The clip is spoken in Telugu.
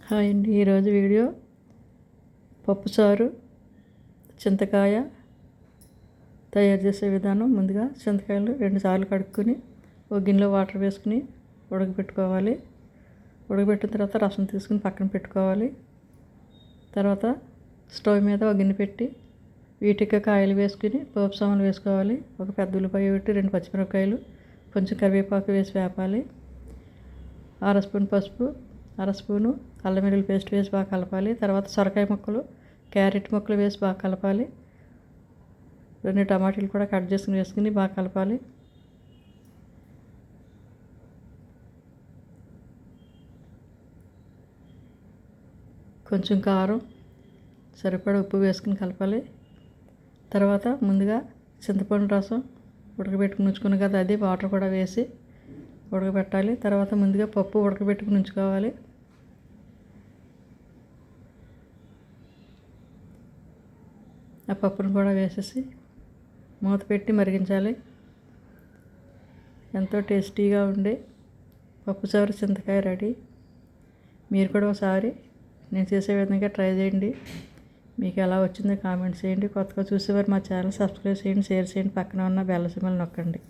హాయ్ అండి. ఈరోజు వీడియో పప్పుచారు చింతకాయ తయారు చేసే విధానం. ముందుగా చింతకాయలు 2 సార్లు కడుక్కొని ఒక గిన్నెలో వాటర్ వేసుకుని ఉడకబెట్టుకోవాలి. ఉడకబెట్టిన తర్వాత రసం తీసుకుని పక్కన పెట్టుకోవాలి. తర్వాత స్టవ్ మీద ఒక గిన్నె పెట్టి వీటికి కాయలు వేసుకుని పోపు సామాన్లు వేసుకోవాలి. ఒక పెద్ద ఉల్లిపాయ పెట్టి 2 పచ్చిమిరపకాయలు కొంచెం కరివేపాకు వేసి వేపాలి. 1/2 స్పూన్ పసుపు, 1/2 స్పూను అల్లం వెల్లుల్లి పేస్ట్ వేసి బాగా కలపాలి. తర్వాత సొరకాయ ముక్కలు, క్యారెట్ ముక్కలు వేసి బాగా కలపాలి. 2 టమాటాలు కూడా కట్ చేసుకుని వేసుకుని బాగా కలపాలి. కొంచెం కారం, సరిపడా ఉప్పు వేసుకుని కలపాలి. తర్వాత ముందుగా చింతపండు రసం ఉడకబెట్టుకుని ఉంచుకుని కదా, అది వాటర్ కూడా వేసి ఉడకబెట్టాలి. తర్వాత ముందుగా పప్పు ఉడకబెట్టుకుని ఉంచుకోవాలి. ఆ పప్పును కూడా వేసేసి మూత పెట్టి మరిగించాలి. ఎంతో టేస్టీగా ఉండే పప్పుచారు చింతకాయ రెడీ. మీరు కూడా ఒకసారి నేను చేసే విధంగా ట్రై చేయండి. మీకు ఎలా వచ్చిందో కామెంట్ చేయండి. కొత్తగా చూసేవారు మా ఛానల్ సబ్స్క్రైబ్ చేయండి, షేర్ చేయండి, పక్కన ఉన్న బెల్ సింబల్ నొక్కండి.